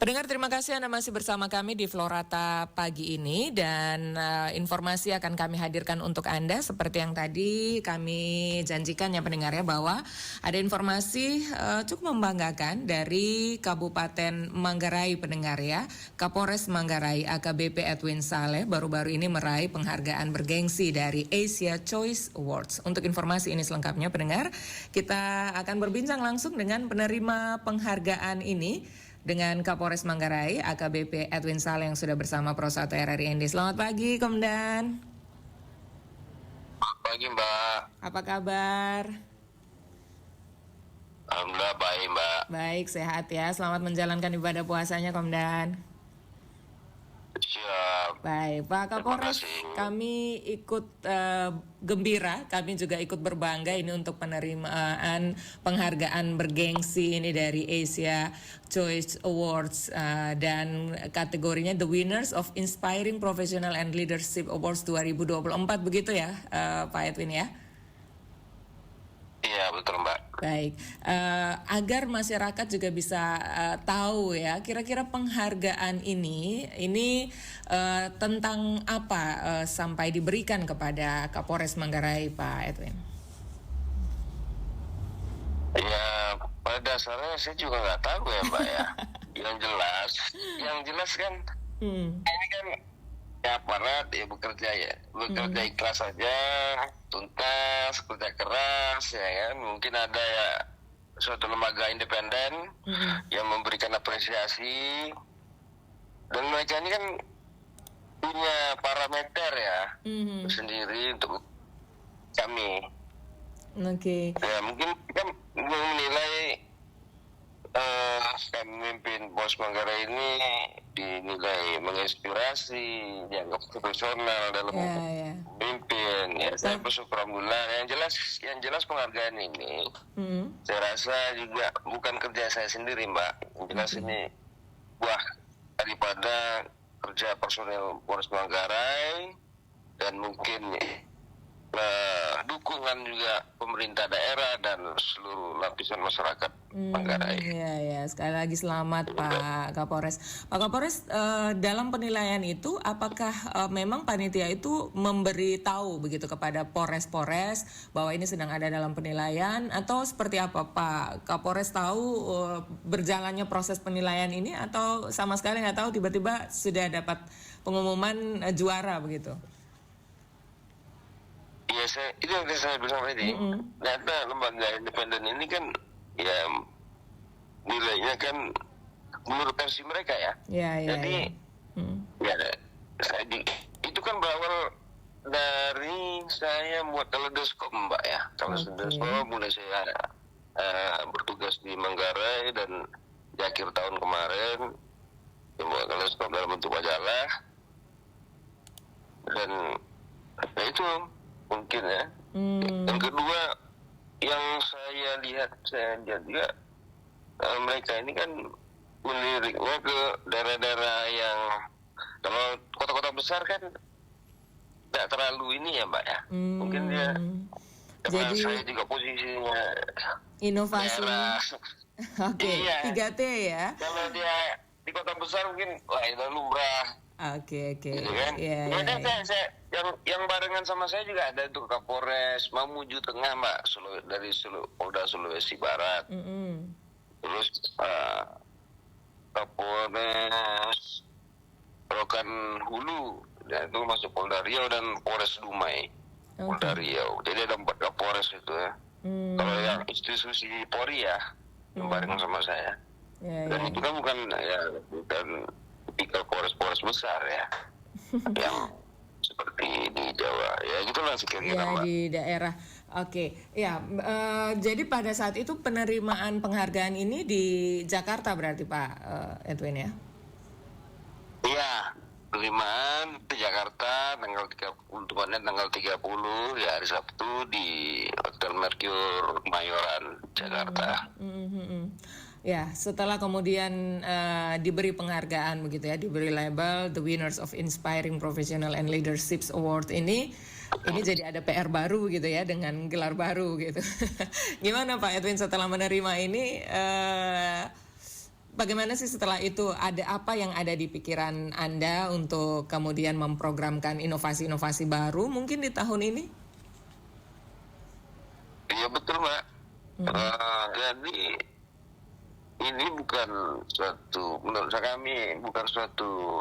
Pendengar, terima kasih Anda masih bersama kami di Florata pagi ini dan informasi akan kami hadirkan untuk Anda seperti yang tadi kami janjikan ya pendengar ya, bahwa ada informasi cukup membanggakan dari Kabupaten Manggarai pendengar ya. Kapolres Manggarai AKBP Edwin Saleh baru-baru ini meraih penghargaan bergengsi dari Asia Choice Awards. Untuk informasi ini selengkapnya pendengar, kita akan berbincang langsung dengan penerima penghargaan ini dengan Kapolres Manggarai AKBP Edwin Saleh yang sudah bersama Pro 1 RRI ND. Selamat pagi Komdan. Pagi Mbak. Apa kabar? Alhamdulillah baik Mbak. Baik, sehat ya. Selamat menjalankan ibadah puasanya Komdan. Siap. Baik, Pak Kapolres, kami ikut gembira, kami juga ikut berbangga ini untuk penerimaan penghargaan bergengsi ini dari Asia Choice Awards dan kategorinya The Winners of Inspiring Professional and Leadership Awards 2024, begitu ya Pak Edwin ya? Iya betul Mbak. Baik, agar masyarakat juga bisa tahu ya, kira-kira penghargaan ini tentang apa sampai diberikan kepada Kapolres Manggarai, Pak Edwin? Ya pada dasarnya saya juga nggak tahu ya Mbak ya. yang jelas kan ini kan ya aparat ya bekerja ikhlas saja, tuntas, kerja keras ya kan. Mungkin ada ya suatu lembaga independen yang memberikan apresiasi, dan mereka ini kan punya parameter ya sendiri untuk kami. Oke. Ya mungkin kan menilai pemimpin Pos Manggarai ini dinilai menginspirasi, dianggap profesional dalam memimpin. Ya saya bersyukur alhamdulillah. Yang jelas penghargaan ini saya rasa juga bukan kerja saya sendiri Mbak. Yang jelas ini buah daripada kerja personel Polres Manggarai dan mungkin dukungan juga pemerintah daerah dan seluruh lapisan masyarakat Manggarai. Ya, sekali lagi selamat Pak Kapolres. Pak Kapolres, dalam penilaian itu apakah memang panitia itu memberi tahu begitu kepada Polres bahwa ini sedang ada dalam penilaian, atau seperti apa Pak Kapolres tahu berjalannya proses penilaian ini, atau sama sekali nggak tahu, tiba-tiba sudah dapat pengumuman juara begitu? Ya, itu yang saya bilang tadi. Ternyata lembaga independen ini kan ya nilainya kan menurut versi mereka ya. Jadi itu kan berawal dari saya buat kaleidoskop Mbak ya. Kaleidoskop mulai saya bertugas di Manggarai, dan di akhir tahun kemarin membuat kaleidoskop dalam bentuk majalah, dan itu mungkin ya. Yang kedua yang saya lihat juga mereka ini kan meliriknya ke daerah-daerah yang kalau kota-kota besar kan tidak terlalu ini ya Mbak ya. Mungkin dia karena saya juga posisinya inovasi. Iya. 3T ya. Kalau dia di kota besar mungkin itu lumrah. Oke. Gitu kan? Saya yang barengan sama saya juga ada tuh Kapolres Mamuju Tengah Mbak, dari Polda Sulawesi Barat. Terus Kapolres Rokan Hulu, dan itu masuk Polda Riau, dan Polres Dumai, Polda Riau. Jadi ada 4 Kapolres itu ya. Kalau yang institusi Polri ya, yang barengan sama saya. Dan itu kan bukan tipikal Polres besar ya, yang seperti di Jawa ya, gitulah sekiranya Mbak. Di daerah. Oke. Ya, jadi pada saat itu penerimaan penghargaan ini di Jakarta berarti Pak Edwin ya? Iya, penerimaan di Jakarta tanggal 30 ya, hari Sabtu di Hotel Mercure Mayoran Jakarta. Ya, setelah kemudian diberi penghargaan begitu ya, diberi label The Winners of Inspiring Professional and Leadership Award ini jadi ada PR baru gitu ya, dengan gelar baru gitu. Gimana Pak Edwin setelah menerima ini, bagaimana sih setelah itu, ada apa yang ada di pikiran Anda untuk kemudian memprogramkan inovasi-inovasi baru mungkin di tahun ini? Iya betul Mbak. Jadi ini bukan suatu, menurut kami bukan suatu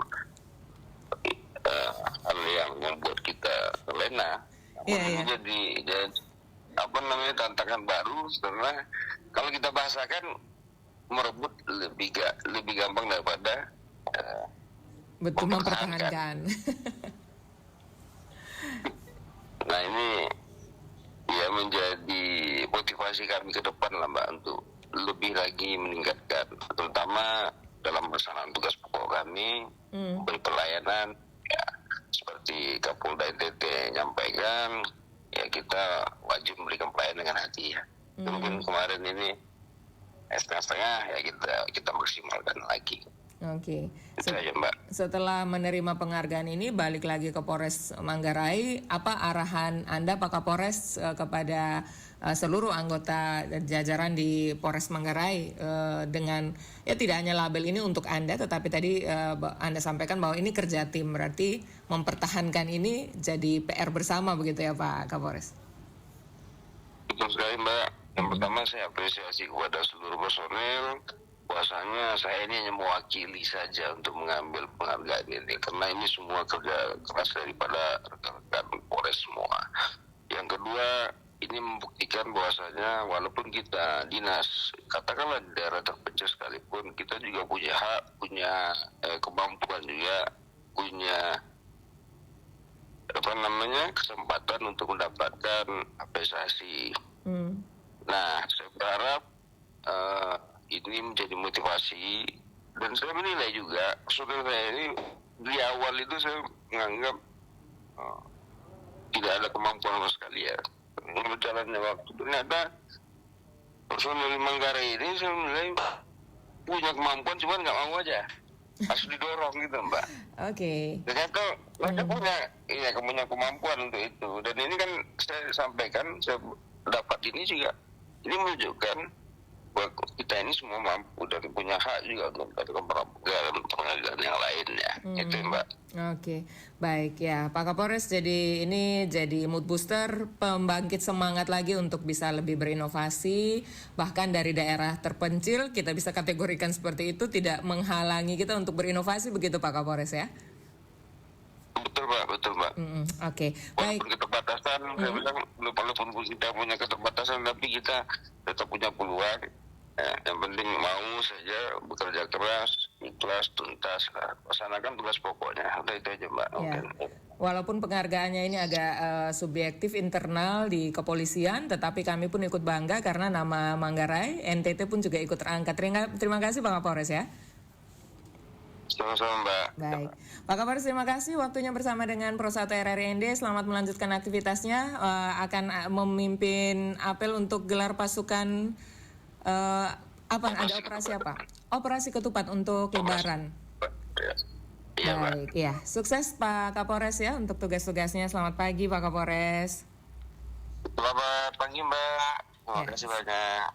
hal yang membuat kita terlena. Iya. Jadi apa namanya, tantangan baru, karena kalau kita bahasakan merebut lebih gampang daripada Betul, mempertahankan. Nah ini ya menjadi motivasi kami ke depan lah Mbak, untuk lebih lagi meningkatkan, terutama dalam pelaksanaan tugas pokok kami, beri pelayanan ya, seperti Kapolda NTT nyampaikan, ya kita wajib memberikan pelayanan dengan hati ya. Mungkin kemarin ini setengah-setengah, ya kita maksimalkan lagi. Oke. Itu aja Mbak. Setelah menerima penghargaan ini, balik lagi ke Polres Manggarai, apa arahan Anda Pak Kapolres kepada seluruh anggota jajaran di Polres Manggarai dengan ya tidak hanya label ini untuk Anda, tetapi tadi Anda sampaikan bahwa ini kerja tim, berarti mempertahankan ini jadi PR bersama begitu ya Pak Kapolres? Betul sekali Mbak. Yang pertama saya apresiasi kepada seluruh personel, bahwasanya saya ini hanya mewakili saja untuk mengambil penghargaan ini, karena ini semua kerja keras daripada rekan-rekan Polres semua. Yang kedua, ini membuktikan bahwasanya walaupun kita dinas, katakanlah di daerah terpencil sekalipun, kita juga punya hak, punya kemampuan juga, punya kesempatan untuk mendapatkan apresiasi. Nah, saya berharap ini menjadi motivasi, dan saya menilai juga personel saya ini di awal itu saya menganggap tidak ada kemampuan sama sekali ya. Berjalannya waktu ternyata personel Manggarai ini saya menilai punya kemampuan, cuman nggak mau aja, harus didorong gitu Mbak. Oke. Ternyata mereka punya kemampuan untuk itu, dan ini kan saya sampaikan, saya dapat ini juga, ini menunjukkan bahwa kita ini semua mampu dan punya hak juga untuk penghargaan yang lainnya. Itu Mbak. Oke, baik ya Pak Kapolres. Jadi ini jadi mood booster, pembangkit semangat lagi untuk bisa lebih berinovasi. Bahkan dari daerah terpencil kita bisa kategorikan seperti itu, tidak menghalangi kita untuk berinovasi, begitu Pak Kapolres ya? Betul Mbak, betul Mbak. Oke, baik. Walaupun keterbatasan, saya bilang walaupun kita punya keterbatasan, tapi kita tetap punya peluang. Yang penting mau saja bekerja keras, ikhlas, tuntas, laksanakan tugas pokoknya. Udah itu aja Mbak. Ya. Walaupun penghargaannya ini agak subjektif internal di kepolisian, tetapi kami pun ikut bangga karena nama Manggarai, NTT pun juga ikut terangkat. Terima kasih Pak Kapolres ya. Sama-sama Mbak. Baik, Pak Kapolres terima kasih waktunya bersama dengan Pro 1 RRI ND. Selamat melanjutkan aktivitasnya. Akan memimpin apel untuk gelar pasukan ada operasi apa? Operasi ketupat untuk Lebaran. Iya, baik, ya. Sukses Pak Kapolres ya untuk tugas-tugasnya. Selamat pagi Pak Kapolres. Selamat pagi Mbak. Terima kasih banyak.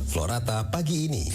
Florata pagi ini.